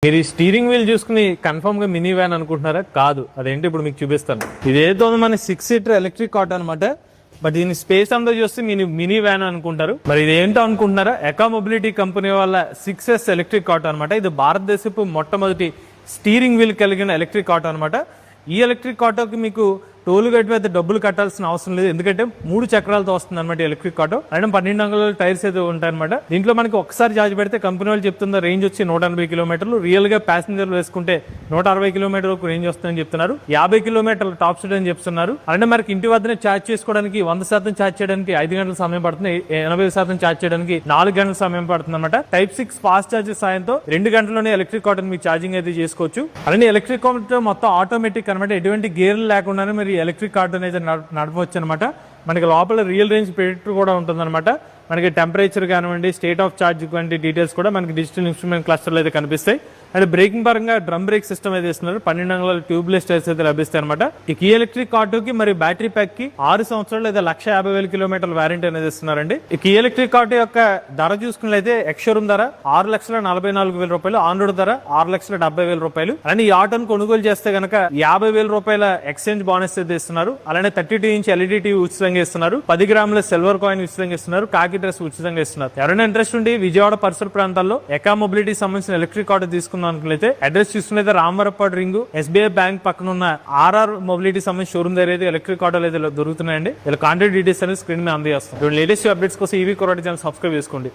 మీరు ఈ steering wheel చూసుకుని కన్ఫర్మ్ గా మినీ వ్యాన్ అనుకుంటున్నారా? కాదు, అదేంటి ఇప్పుడు మీకు చూపిస్తాను. ఇదేదో మన 6 సీటర్ ఎలక్ట్రిక్ ఆటో అనమాట. బట్ దీని స్పేస్ అంతా చూస్తే మినీ వ్యాన్ అనుకుంటారు. మరి ఇదేంటో అనుకుంటున్నారా? ఎకా మొబిలిటీ కంపెనీ వాళ్ళ 6S ఎలక్ట్రిక్ ఆటో అనమాట. ఇది భారతదేశపు మొట్టమొదటి స్టీరింగ్ వీల్ కలిగిన ఎలక్ట్రిక్ ఆటో అనమాట. ఈ ఎలక్ట్రిక్ ఆటోకి మీకు టోల్ గేట్ మీద డబ్బులు కట్టాల్సిన అవసరం లేదు, ఎందుకంటే 3 చక్రాలతో వస్తుంది అనమాట ఎలక్ట్రిక్ ఆటో. అంటే 12 అంగుళాల టైర్స్ అయితే ఉంటాయన్నమాట. దీంట్లో మనకి ఒకసారి ఛార్జ్ పెడితే కంపెనీ వాళ్ళు చెప్తున్న రేంజ్ వచ్చి 180 కిలోమీటర్లు, రియల్ గా ప్యాసింజర్లు వేసుకుంటే 160 కిలోమీటర్ వరకు రేంజ్ వస్తుందని చెప్తున్నారు. 50 కిలోమీటర్ల టాప్ స్పీడ్ అని చెప్తున్నారు. అంటే మనకి ఇంటి వద్దనే ఛార్జ్ చేసుకోవడానికి 100% ఛార్జ్ చేయడానికి 5 గంటల సమయం పడుతుంది, 80% ఛార్జ్ చేయడానికి 4 గంటల సమయం పడుతుంది అనమాట. Type 6 ఫాస్ట్ ఛార్జెస్ సాయంతో 2 గంటల్లోనే ఎలక్ట్రిక్ ఆటోని మీకు ఛార్జింగ్ అయితే చేసుకోవచ్చు. అలానే ఎలక్ట్రిక్ ఆటో మొత్తం ఆటోమేటిక్ అనమాట. ఎటువంటి గేర్లు లేకుండానే మీరు ఎలక్ట్రిక్ ఆటోని అయితే నడపవచ్చు అనమాట. మనకి లోపల రియల్ రేంజ్ ప్రెడిక్టర్ కూడా ఉంటుంది అనమాట. మనకి టెంపరేచర్ కానివ్వండి, స్టేట్ ఆఫ్ ఛార్జ్ వంటి డీటెయిల్స్ కూడా మనకి డిజిటల్ ఇన్స్ట్రుమెంట్ క్లస్టర్లు అయితే కనిపిస్తాయి. అండ్ బ్రేకింగ్ పరంగా డ్రమ్ బ్రేక్ సిస్టమ్ అయితే ఇస్తున్నారు. 12 అంగుళాల ట్యూబ్లెస్ టైర్స్ అయితే లభిస్తాయి అనమాట. ఈ ఎలక్ట్రిక్ ఆటోకి మరి బ్యాటరీ ప్యాక్ కి 6 సంవత్సరాలు లేదా 1,50,000 కిలోమీటర్ల వారంటీ అనేది ఇస్తున్నారండి. ఈ ఎలక్ట్రిక్ ఆటో యొక్క ధర చూసుకున్నట్లయితే ఎక్స్షోరూమ్ ధర 6,44,000 రూపాయలు, ఆన్ రోడ్ ధర 6,70,000 రూపాయలు. అలానే ఈ ఆటోను కొనుగోలు చేస్తే గనక 50,000 రూపాయల ఎక్స్చేంజ్ బోనస్ అయితే ఇస్తున్నారు. అలానే 32 ఇంచ్ ఎల్ఈడి టీవీ ఉచితంగా ఇస్తున్నారు. 10 గ్రాముల సిల్వర్ కాయిన్ ఉచితంగా ఇస్తున్నారు. కాకి డ్రెస్ ఉచితంగా ఇస్తున్నారు. ఎవరైనా ఇంట్రెస్ట్ ఉండి విజయవాడ పరిసర ప్రాంతాల్లో ఎకా మొబిలిటీ సంబంధించిన ఎలక్ట్రిక్ ఆటో తీసుకుందాం అనుకున్నట్లయితే అడ్రస్ చూసుకున్నైతే రామవరపాడు రింగ్ SBI బ్యాంక్ పక్కన ఉన్న RR మొబిలిటీ సంబంధించిన షోరూమ్ దగ్గర అయితే ఎలక్ట్రిక్ ఆటోలు అయితే దొరుకుతున్నాయండి. ఇలా కాంటాక్ట్ డీటెయిల్స్ అనేది స్క్రీన్ మీద అందజేస్తాం. లేటెస్ట్ అప్డేట్స్ కోసం ఈవీ కొరటి ఛానల్ సబ్స్క్రైబ్ చేసుకోండి.